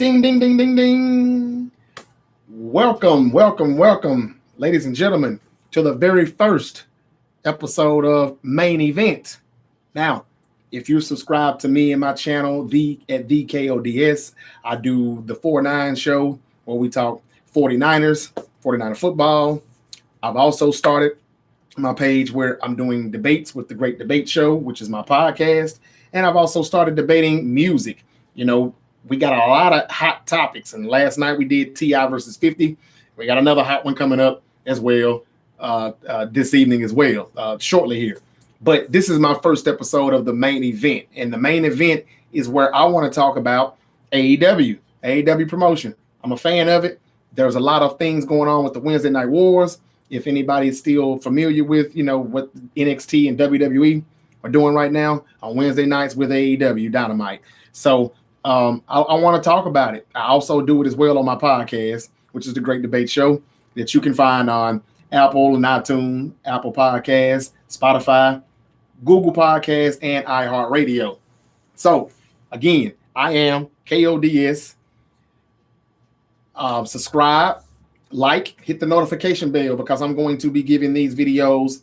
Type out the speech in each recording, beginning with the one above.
Ding, ding, ding, ding, ding. Welcome, welcome, welcome, ladies and gentlemen, to the very first episode of Main Event. Now, if you subscribe to me and my channel, at VKODS, I do the 4-9 show where we talk 49ers, 49er football. I've also started my page where I'm doing debates with the Great Debate Show, which is my podcast. And I've also started debating music. You know, we got a lot of hot topics. And last night we did T.I. versus 50. We got another hot one coming up as well this evening as well, shortly here. But this is my first episode of the Main Event. And the Main Event is where I want to talk about AEW promotion. I'm a fan of it. There's a lot of things going on with the Wednesday Night Wars. If anybody is still familiar with, what NXT and WWE are doing right now on Wednesday nights with AEW Dynamite. So I want to talk about it. I also do it as well on my podcast, which is the Great Debate Show that you can find on Apple and iTunes, Apple Podcasts, Spotify, Google Podcasts, and iHeartradio. So again, I am KODS. Subscribe, hit the notification bell because I'm going to be giving these videos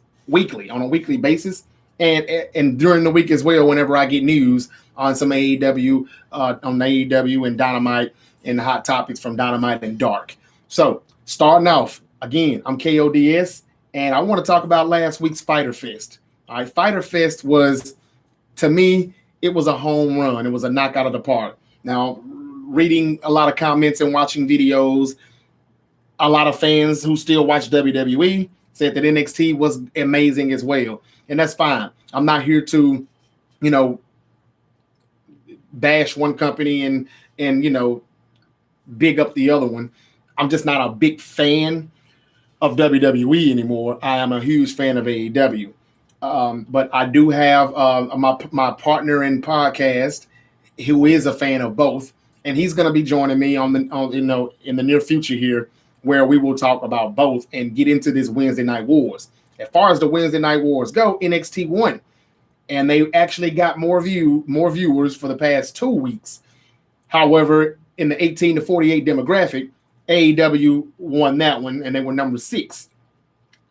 on a weekly basis, and during the week as well whenever I get news on some AEW, on AEW and Dynamite and the hot topics from Dynamite and Dark. So starting off, again, I'm KODS, and I want to talk about last week's Fyter Fest. All right, Fyter Fest was, to me, it was a home run. It was a knockout of the park. Now, reading a lot of comments and watching videos, a lot of fans who still watch WWE said that NXT was amazing as well. And that's fine. I'm not here to, bash one company and big up the other one. I'm just not a big fan of WWE anymore. I am a huge fan of AEW. But I do have my partner in podcast who is a fan of both. And he's going to be joining me in the near future here, where we will talk about both and get into this Wednesday Night Wars. As far as the Wednesday Night Wars go, NXT won, and they actually got more viewers for the past 2 weeks. However, in the 18 to 48 demographic, AEW won that one, and they were number 6.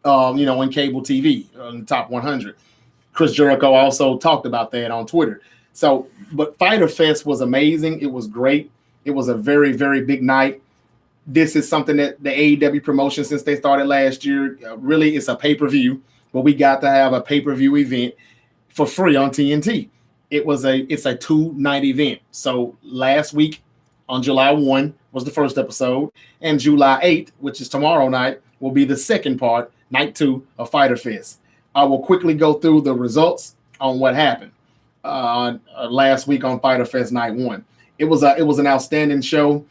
In cable TV, in the top 100. Chris Jericho also talked about that on Twitter. So, but Fyter Fest was amazing. It was great. It was a very, very big night. This is something that the AEW promotion, since they started last year, really it's a pay-per-view, but we got to have a pay-per-view event for free on TNT. It's a 2-night event. So last week on July 1 was the first episode, and July 8th, which is tomorrow night, will be the second part, night 2 of Fyter Fest. I will quickly go through the results on what happened last week on Fyter Fest Night 1. It was an outstanding show.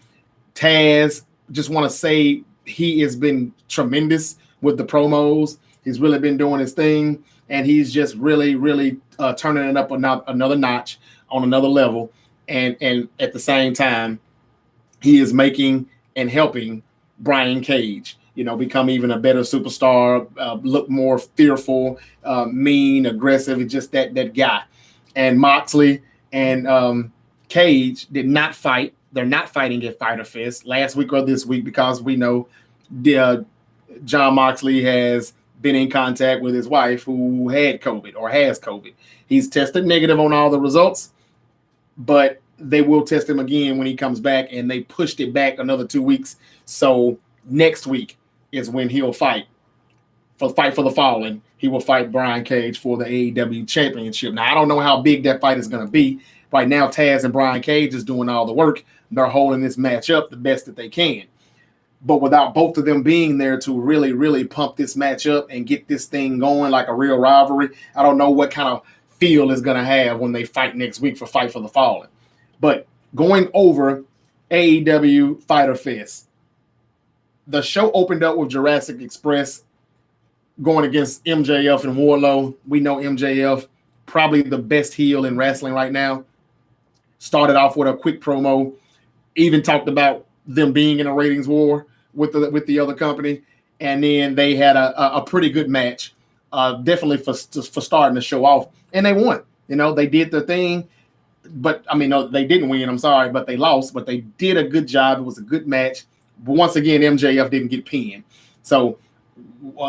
Taz, just want to say he has been tremendous with the promos. He's really been doing his thing, and he's just really, really turning it up another notch on another level. And at the same time, he is making and helping Brian Cage, become even a better superstar, look more fearful, mean, aggressive, just that guy. And Moxley and Cage did not fight. They're not fighting at Fyter Fest last week or this week because we know John Moxley has been in contact with his wife who had COVID or has COVID. He's tested negative on all the results, but they will test him again when he comes back, and they pushed it back another 2 weeks. So next week is when he'll fight for the Fallen. He will fight Brian Cage for the AEW Championship. Now, I don't know how big that fight is going to be. Right now, Taz and Brian Cage is doing all the work. They're holding this match up the best that they can. But without both of them being there to really, really pump this match up and get this thing going like a real rivalry, I don't know what kind of feel it's going to have when they fight next week for Fight for the Fallen. But going over AEW Fyter Fest, the show opened up with Jurassic Express going against MJF and Wardlow. We know MJF, probably the best heel in wrestling right now. Started off with a quick promo, even talked about them being in a ratings war with the other company, and then they had a pretty good match, definitely for starting the show off, and they won. They did their thing. but I mean, no, they didn't win. I'm sorry, but they lost. But they did a good job. It was a good match. But once again, MJF didn't get pinned. So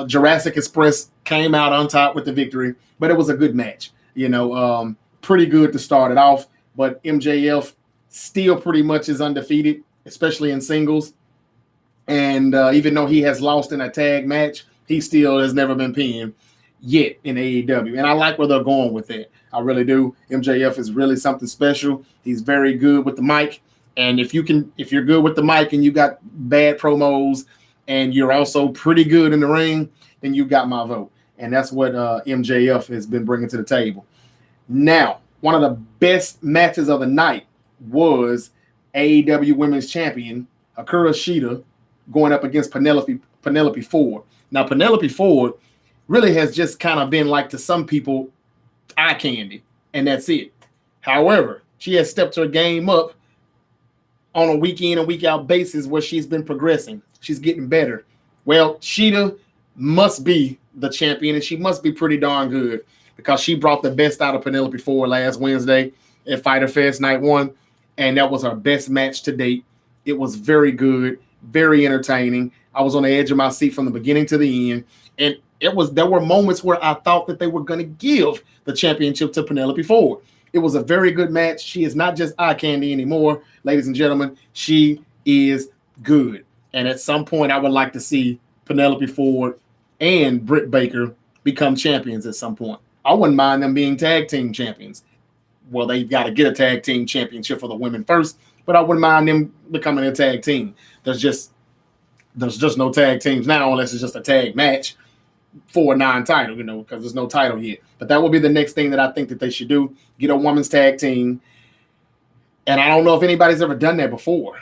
Jurassic Express came out on top with the victory. But it was a good match. Pretty good to start it off. But MJF still pretty much is undefeated, especially in singles. And even though he has lost in a tag match, he still has never been pinned yet in AEW. And I like where they're going with it. I really do. MJF is really something special. He's very good with the mic. And if you're good with the mic and you got bad promos and you're also pretty good in the ring, then you got my vote. And that's what MJF has been bringing to the table. Now, one of the best matches of the night was AEW Women's Champion Hikaru Shida going up against Penelope Ford. Now, Penelope Ford really has just kind of been like, to some people, eye candy, and that's it. However, she has stepped her game up on a week in and week out basis where she's been progressing. She's getting better. Well, Shida must be the champion, and she must be pretty darn good because she brought the best out of Penelope Ford last Wednesday at Fyter Fest Night 1, and that was her best match to date. It was very good, very entertaining. I was on the edge of my seat from the beginning to the end, and there were moments where I thought that they were going to give the championship to Penelope Ford. It was a very good match. She is not just eye candy anymore, ladies and gentlemen. She is good. And at some point, I would like to see Penelope Ford and Britt Baker become champions at some point. I wouldn't mind them being tag team champions. Well, they've got to get a tag team championship for the women first, but I wouldn't mind them becoming a tag team. There's just no tag teams now unless it's just a tag match for a non-title, because there's no title yet. But that will be the next thing that I think that they should do, get a women's tag team. And I don't know if anybody's ever done that before.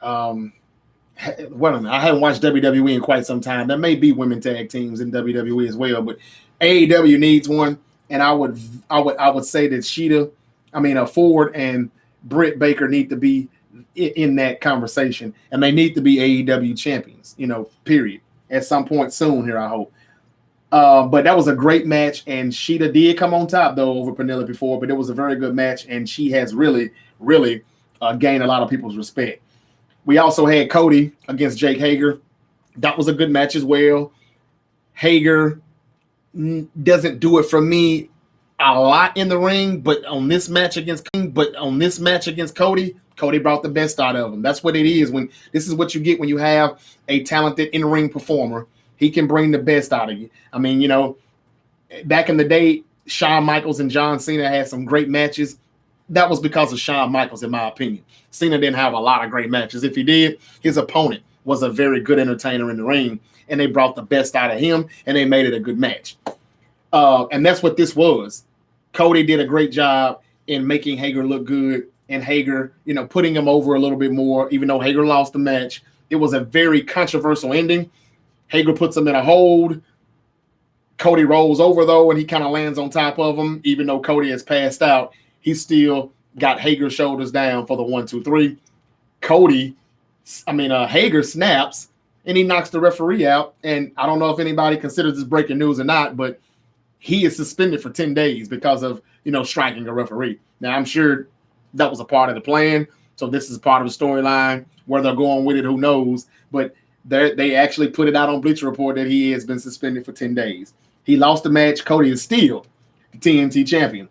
I haven't watched WWE in quite some time. There may be women tag teams in WWE as well, but AEW needs one. And I would say that Ford and Britt Baker need to be in that conversation, and they need to be AEW champions, period, at some point soon here, I hope. But that was a great match, and Shida did come on top, though, over Penelope Ford, but it was a very good match, and she has really, really gained a lot of people's respect. We also had Cody against Jake Hager. That was a good match as well. Hager doesn't do it for me a lot in the ring, but on this match against Cody, Cody brought the best out of him. That's what it is. This is what you get when you have a talented in-ring performer. He can bring the best out of you. I mean, back in the day, Shawn Michaels and John Cena had some great matches. That was because of Shawn Michaels, in my opinion. Cena didn't have a lot of great matches. If he did, his opponent was a very good entertainer in the ring, and they brought the best out of him, and they made it a good match. And that's what this was. Cody did a great job in making Hager look good, and Hager, putting him over a little bit more, even though Hager lost the match. It was a very controversial ending. Hager puts him in a hold. Cody rolls over, though, and he kind of lands on top of him. Even though Cody has passed out, he still got Hager's shoulders down for the 1, 2, 3. Hager snaps, and he knocks the referee out. And I don't know if anybody considers this breaking news or not, but he is suspended for 10 days because of, striking a referee. Now, I'm sure that was a part of the plan. So this is part of the storyline. Where they're going with it, who knows? But they actually put it out on Bleacher Report that he has been suspended for 10 days. He lost the match. Cody is still the TNT champion.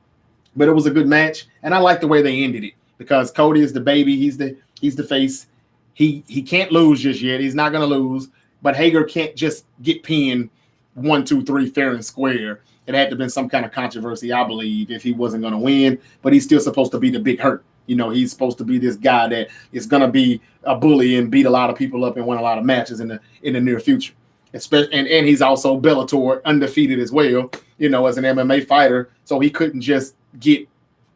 But it was a good match, and I like the way they ended it because Cody is the baby. He's the face. He can't lose just yet. He's not going to lose. But Hager can't just get pinned 1, 2, 3 fair and square. It had to have been some kind of controversy, I believe, if he wasn't going to win. But he's still supposed to be the big hurt. He's supposed to be this guy that is going to be a bully and beat a lot of people up and win a lot of matches in the near future. And he's also Bellator undefeated as well, as an MMA fighter. So he couldn't just get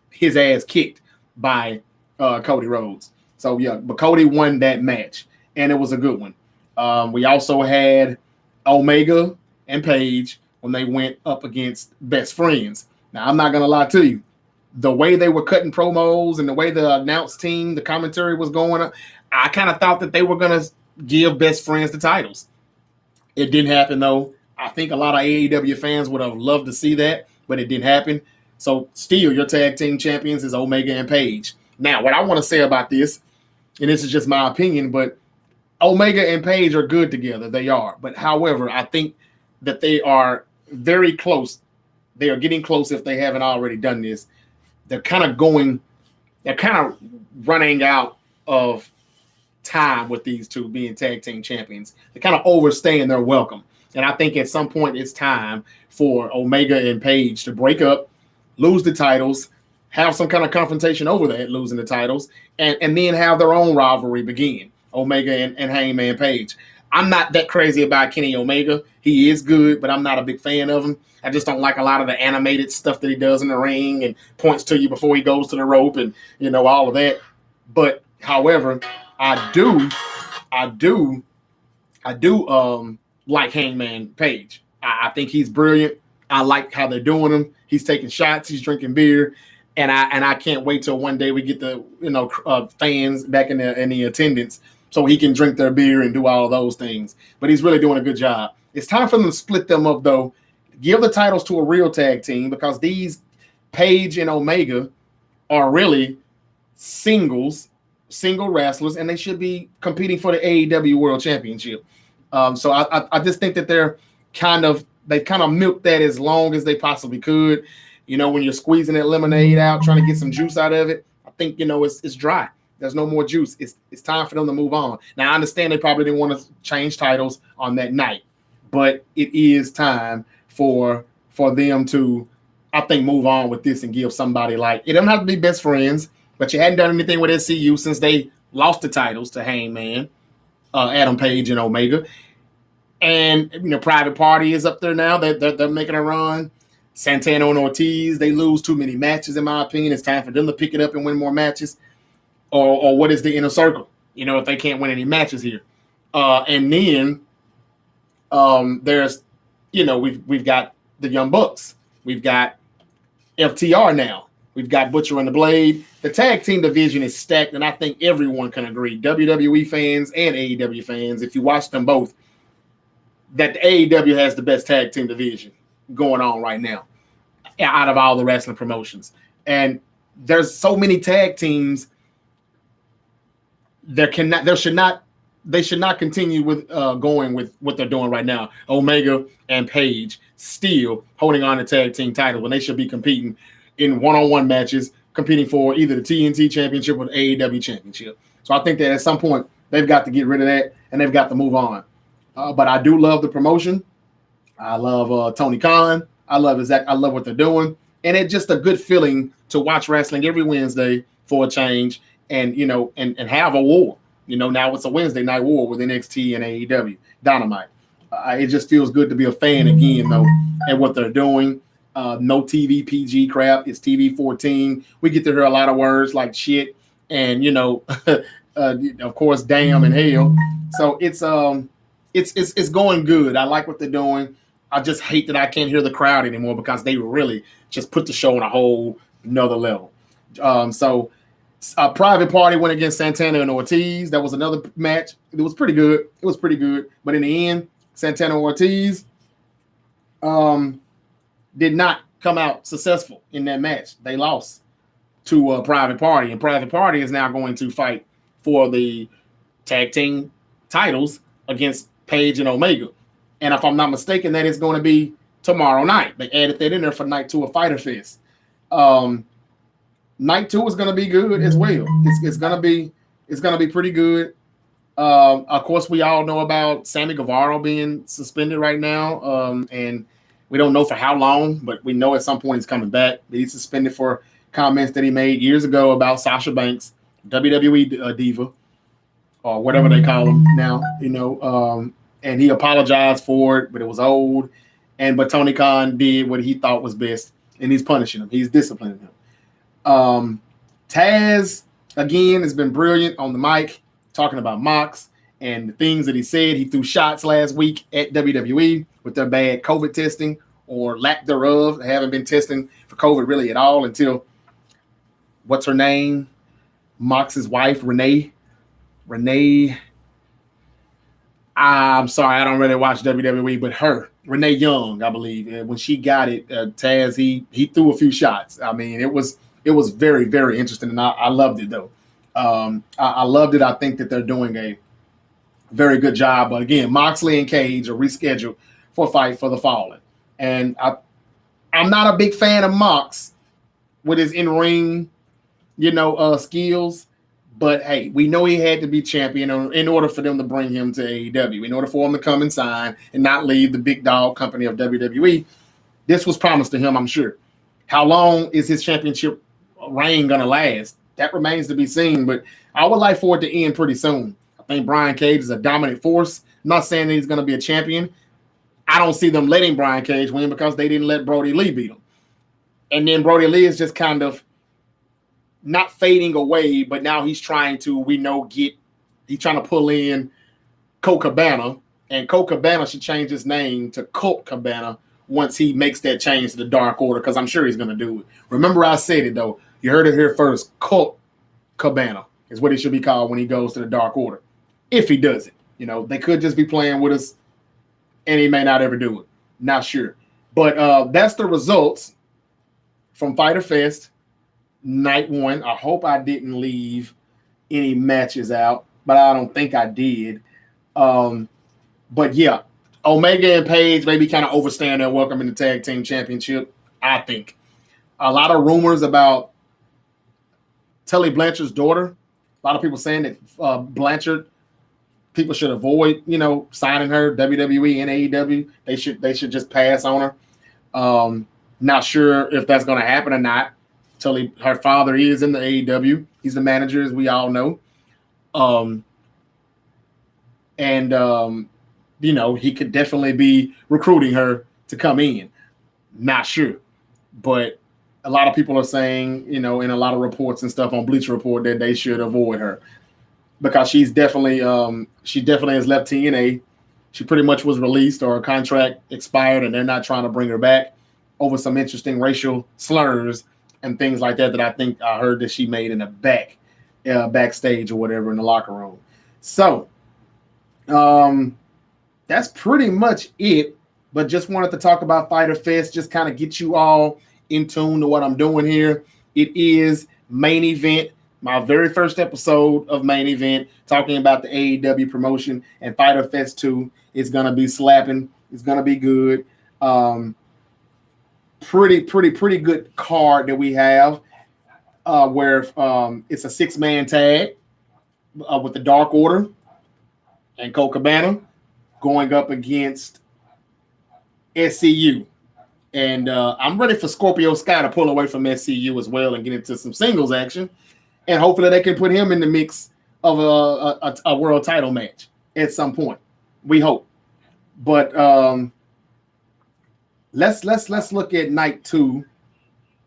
his ass kicked by Cody Rhodes. So, yeah, but Cody won that match, and it was a good one. We also had Omega and Paige when they went up against Best Friends. Now, I'm not going to lie to you. The way they were cutting promos and the way the announced team, the commentary was going up, I kind of thought that they were going to give Best Friends the titles. It didn't happen, though. I think a lot of AEW fans would have loved to see that, but it didn't happen. So still, your tag team champions is Omega and Page. Now, what I want to say about this, and this is just my opinion, but Omega and Page are good together. They are. But however, I think that they are very close. They are getting close if they haven't already done this. They're kind of running out of time with these two being tag team champions. They're kind of overstaying their welcome. And I think at some point it's time for Omega and Page to break up, lose the titles, have some kind of confrontation over that, losing the titles, and then have their own rivalry begin. Omega and Hangman Page. I'm not that crazy about Kenny Omega. He is good, but I'm not a big fan of him. I just don't like a lot of the animated stuff that he does in the ring and points to you before he goes to the rope and, all of that. But however, I do like Hangman Page. I think he's brilliant. I like how they're doing him. He's taking shots. He's drinking beer. And I can't wait till one day we get the fans back in the attendance so he can drink their beer and do all of those things. But he's really doing a good job. It's time for them to split them up, though. Give the titles to a real tag team, because these Page and Omega are really single wrestlers, and they should be competing for the AEW World Championship. So I just think that they've kind of milked that as long as they possibly could. When you're squeezing that lemonade out, trying to get some juice out of it, I think, it's dry. There's no more juice. It's time for them to move on. Now, I understand they probably didn't want to change titles on that night, but it is time for them to, I think, move on with this and give somebody it doesn't have to be best friends, but you hadn't done anything with SCU since they lost the titles to Hangman, Adam Page, and Omega. And, Private Party is up there now. They're making a run. Santana and Ortiz, they lose too many matches, in my opinion. It's time for them to pick it up and win more matches. Or what is the Inner Circle? If they can't win any matches here. And then there's, we've got the Young Bucks. We've got FTR now. We've got Butcher and the Blade. The tag team division is stacked, and I think everyone can agree, WWE fans and AEW fans, if you watch them both, that the AEW has the best tag team division going on right now out of all the wrestling promotions. And there's so many tag teams they should not continue with going with what they're doing right now. Omega and Page still holding on to tag team title when they should be competing in one-on-one matches, competing for either the TNT championship or the AEW championship. So I think that at some point they've got to get rid of that and they've got to move on. But I do love the promotion. I love Tony Khan. I love what they're doing. And it's just a good feeling to watch wrestling every Wednesday for a change and have a war. Now it's a Wednesday night war with NXT and AEW Dynamite. It just feels good to be a fan again, though, at what they're doing. No TV PG crap. It's TV 14. We get to hear a lot of words like shit and, of course, damn and hell. So it's going good. I like what they're doing. I just hate that I can't hear the crowd anymore because they really just put the show on a whole another level. So Private Party went against Santana and Ortiz. That was another match. It was pretty good. But in the end, Santana and Ortiz did not come out successful in that match. They lost to Private Party. And Private Party is now going to fight for the tag team titles against Page and Omega. And if I'm not mistaken, that is going to be tomorrow night. They added that in there for night 2 of Fyter Fest. Night 2 is going to be good as well. It's going to be pretty good. Of course, we all know about Sammy Guevara being suspended right now, and we don't know for how long, but we know at some point he's coming back. He's suspended for comments that he made years ago about Sasha Banks, WWE diva, or whatever they call him now. And he apologized for it, but it was old. But Tony Khan did what he thought was best, and he's punishing him. He's disciplining him. Taz, again, has been brilliant on the mic, talking about Mox and the things that he said. He threw shots last week at WWE with their bad COVID testing or lack thereof. They haven't been testing for COVID really at all until, what's her name? Mox's wife, Renee. I'm sorry, I don't really watch WWE, but Renee Young, I believe, when she got it, Taz, he threw a few shots. I mean, it was very, very interesting, and I loved it though. I loved it. I think that they're doing a very good job. But again, Moxley and Cage are rescheduled for Fight for the Fallen, and I'm not a big fan of Mox with his in-ring, skills. But hey, we know he had to be champion in order for them to bring him to AEW, in order for him to come and sign and not leave the big dog company of WWE. This was promised to him, I'm sure. How long is his championship reign going to last? That remains to be seen, but I would like for it to end pretty soon. I think Brian Cage is a dominant force. I'm not saying that he's going to be a champion. I don't see them letting Brian Cage win because they didn't let Brody Lee beat him. And then Brody Lee is just kind of not fading away, but now he's trying to, he's trying to pull in Colt Cabana, and Colt Cabana should change his name to Colt Cabana once he makes that change to the Dark Order, because I'm sure he's going to do it. Remember I said it, though. You heard it here first. Colt Cabana is what he should be called when he goes to the Dark Order, if he does it. They could just be playing with us, and he may not ever do it. Not sure. But that's the results from Fyter Fest Night 1. I hope I didn't leave any matches out, but I don't think I did. But yeah, Omega and Page maybe kind of overstaying their welcome in the Tag Team Championship, I think. A lot of rumors about Tully Blanchard's daughter. A lot of people saying that Blanchard, people should avoid, signing her, WWE and AEW. They should just pass on her. Not sure if that's going to happen or not. Tully, her father is in the AEW. He's the manager, as we all know. He could definitely be recruiting her to come in. Not sure. But a lot of people are saying, in a lot of reports and stuff on Bleacher Report, that they should avoid her because she definitely has left TNA. She pretty much was released, or her contract expired, and they're not trying to bring her back over some interesting racial slurs and things like that I think I heard that she made in the backstage or whatever in the locker room. So that's pretty much it. But just wanted to talk about Fyter Fest, just kind of get you all in tune to what I'm doing here. It is Main Event, my very first episode of Main Event, talking about the AEW promotion, and Fyter Fest 2 is going to be slapping. It's going to be good. Pretty good card that we have, where it's a 6-man tag with the Dark Order and Colt Cabana going up against SCU. And I'm ready for Scorpio Sky to pull away from SCU as well and get into some singles action. And hopefully they can put him in the mix of a world title match at some point. We hope. But let's look at night 2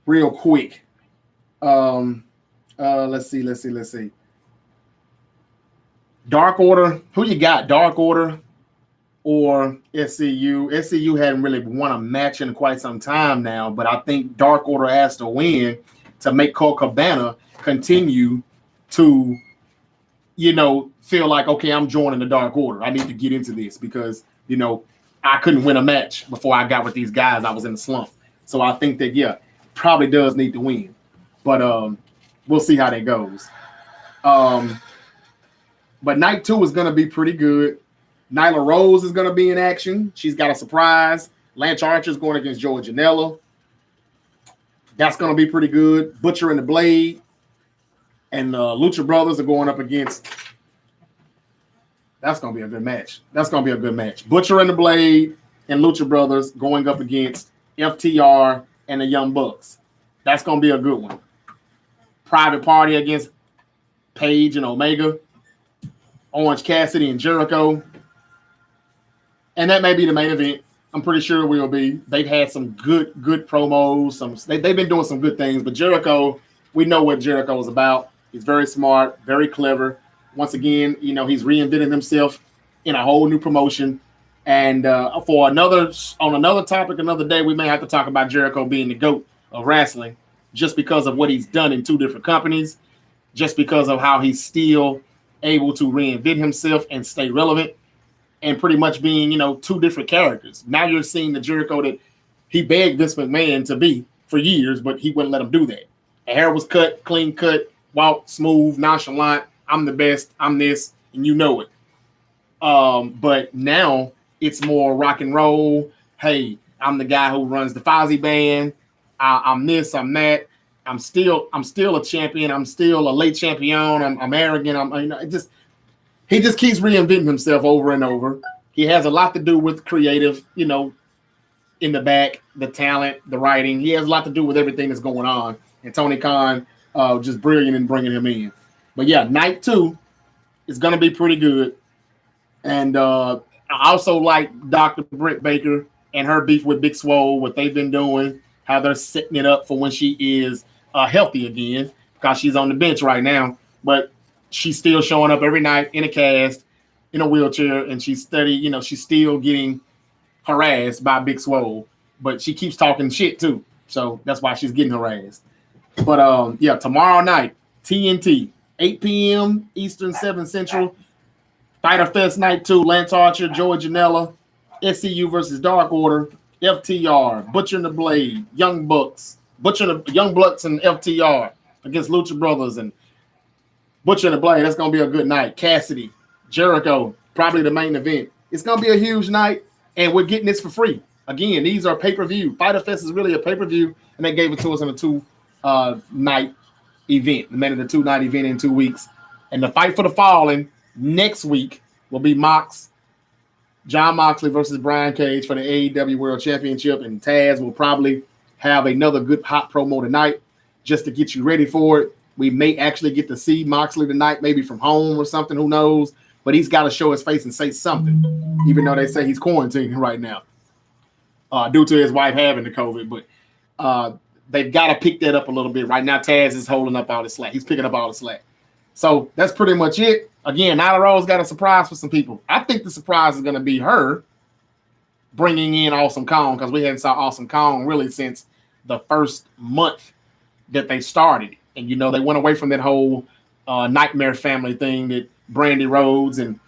real quick. Let's see. Dark Order. Who you got? Dark Order or SCU? SCU hadn't really won a match in quite some time now, but I think Dark Order has to win to make Colt Cabana continue to, feel like, okay, I'm joining the Dark Order. I need to get into this because, I couldn't win a match before I got with these guys. I was in a slump. So I think that, probably does need to win. But we'll see how that goes. But night 2 is going to be pretty good. Nyla Rose is going to be in action. She's got a surprise. Lance Archer's going against Joey Janela. That's going to be pretty good. Butcher and the Blade and Lucha Brothers are going up against. That's going to be a good match. Butcher and the Blade and Lucha Brothers going up against FTR and the Young Bucks. That's going to be a good one. Private Party against Page and Omega. Orange Cassidy and Jericho. And that may be the main event. I'm pretty sure it will be. They've had some good promos. They've been doing some good things. But Jericho, we know what Jericho is about. He's very smart, very clever. Once again, he's reinvented himself in a whole new promotion. And on another topic, another day, we may have to talk about Jericho being the GOAT of wrestling just because of what he's done in 2 different companies, just because of how he's still able to reinvent himself and stay relevant. and pretty much being, two different characters. Now you're seeing the Jericho that he begged Vince McMahon to be for years, but he wouldn't let him do that. The hair was cut, clean cut, walk, smooth, nonchalant. I'm the best. I'm this, and you know it. But now it's more rock and roll. Hey, I'm the guy who runs the Fozzy band. I'm this, I'm that. I'm still a champion. I'm still a late champion. I'm arrogant. He just keeps reinventing himself over and over. He has a lot to do with creative, in the back, the talent, the writing. He has a lot to do with everything that's going on. And Tony Khan, just brilliant in bringing him in. But yeah, night 2 is going to be pretty good. And I also like Dr. Britt Baker and her beef with Big Swole, what they've been doing, how they're setting it up for when she is healthy again, because she's on the bench right now. But she's still showing up every night in a cast, in a wheelchair, and she's steady. She's still getting harassed by Big Swole, but she keeps talking shit too. So that's why she's getting harassed. But yeah, tomorrow night, TNT, 8 p.m. Eastern, 7 Central. Fyter Fest Night 2, Lance Archer, Joey Janela, SCU versus Dark Order, FTR, Butcher and the Blade, Young Bucks and FTR against Lucha Brothers and Butcher and the Blade. That's going to be a good night. Cassidy, Jericho, probably the main event. It's going to be a huge night, and we're getting this for free. Again, these are pay-per-view. Fyter Fest is really a pay-per-view, and they gave it to us in a 2-night event. They made it a 2-night event in 2 weeks. And the Fight for the Fallen next week will be John Moxley versus Brian Cage for the AEW World Championship, and Taz will probably have another good hot promo tonight just to get you ready for it. We may actually get to see Moxley tonight, maybe from home or something, who knows, but he's got to show his face and say something, even though they say he's quarantining right now due to his wife having the COVID, but they've got to pick that up a little bit. Right now, Taz is holding up all the slack. He's picking up all the slack. So that's pretty much it. Again, Nyla Rose got a surprise for some people. I think the surprise is going to be her bringing in Awesome Kong, because we hadn't saw Awesome Kong really since the first month that they started. And, they went away from that whole Nightmare Family thing that Brandy Rhodes and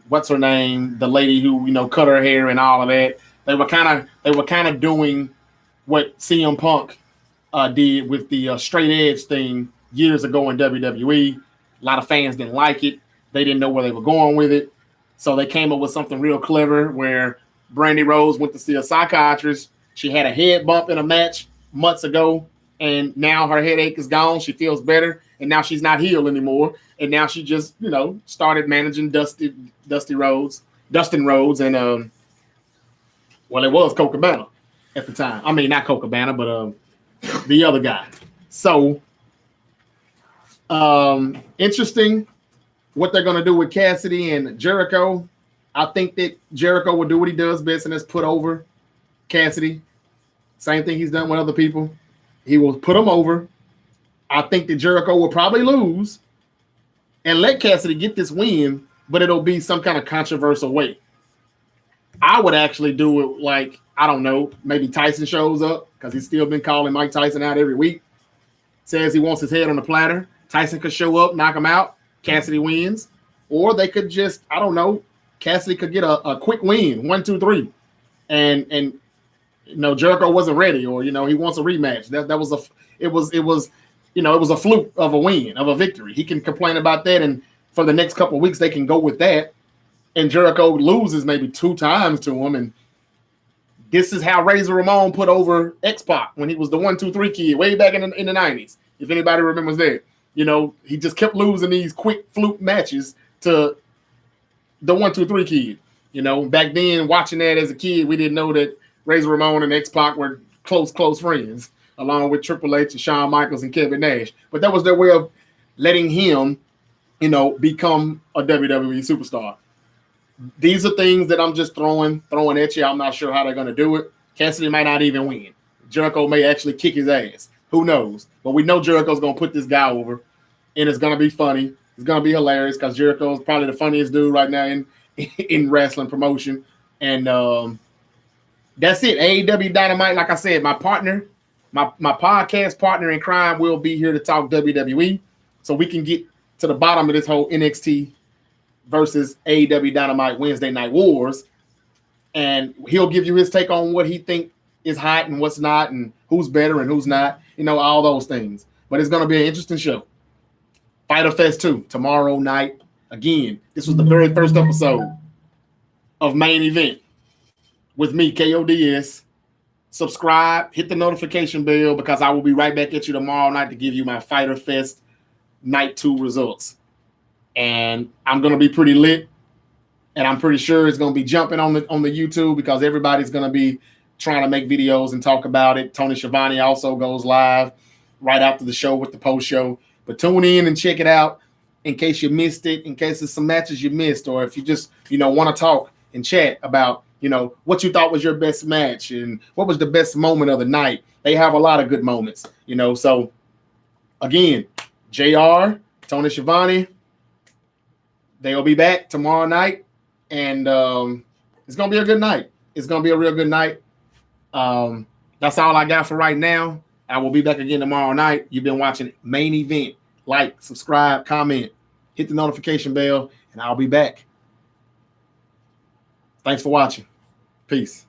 what's her name, the lady who, cut her hair and all of that. They were kind of doing what CM Punk did with the straight edge thing years ago in WWE. A lot of fans didn't like it. They didn't know where they were going with it. So they came up with something real clever where Brandy Rose went to see a psychiatrist. She had a head bump in a match months ago, and now her headache is gone. She feels better, and now she's not healed anymore. And now she just, started managing Dustin Rhodes, and it was Colt Cabana at the time. I mean, not Colt Cabana, but the other guy. So interesting what they're going to do with Cassidy and Jericho. I think that Jericho will do what he does best, and that's put over Cassidy. Same thing he's done with other people. He will put them over. I think that Jericho will probably lose and let Cassidy get this win, but it'll be some kind of controversial way. I would actually do it like, I don't know, maybe Tyson shows up, because he's still been calling Mike Tyson out every week. Says he wants his head on the platter. Tyson could show up, knock him out. Cassidy wins. Or they could just, I don't know, Cassidy could get a quick win, 1, 2, 3. And Jericho wasn't ready, or, he wants a rematch. It was a fluke of a win, of a victory. He can complain about that, and for the next couple of weeks, they can go with that. And Jericho loses maybe 2 times to him, and this is how Razor Ramon put over X-Pac when he was the 1, 2, 3 kid way back in the 90s. If anybody remembers that, he just kept losing these quick fluke matches to the 1, 2, 3 kid. Back then, watching that as a kid, we didn't know that Razor Ramon and X-Pac were close friends, along with Triple H and Shawn Michaels and Kevin Nash. But that was their way of letting him, become a WWE superstar. These are things that I'm just throwing at you. I'm not sure how they're going to do it. Cassidy might not even win. Jericho may actually kick his ass. Who knows? But we know Jericho's going to put this guy over, and it's going to be funny. It's going to be hilarious, because Jericho's probably the funniest dude right now in wrestling promotion. And that's it. AEW Dynamite, like I said, my partner, my podcast partner in crime will be here to talk WWE, so we can get to the bottom of this whole NXT versus AEW Dynamite Wednesday Night Wars. And he'll give you his take on what he think is hot and what's not, and who's better and who's not, all those things. But it's going to be an interesting show. Fyter Fest 2 tomorrow night. Again, this was the very first episode of Main Event with me, KODS. Subscribe, hit the notification bell, because I will be right back at you tomorrow night to give you my Fyter Fest Night 2 results. And I'm going to be pretty lit. And I'm pretty sure it's going to be jumping on the YouTube, because everybody's going to be trying to make videos and talk about it. Tony Schiavone also goes live right after the show with the post show. But tune in and check it out in case you missed it, in case there's some matches you missed, or if you just, want to talk and chat about, what you thought was your best match and what was the best moment of the night. They have a lot of good moments, So, again, JR, Tony Schiavone, they'll be back tomorrow night. And it's going to be a good night. It's going to be a real good night. That's all I got for right now. I will be back again tomorrow night. You've been watching Main Event. Like, subscribe, comment, hit the notification bell, and I'll be back. Thanks for watching. Peace.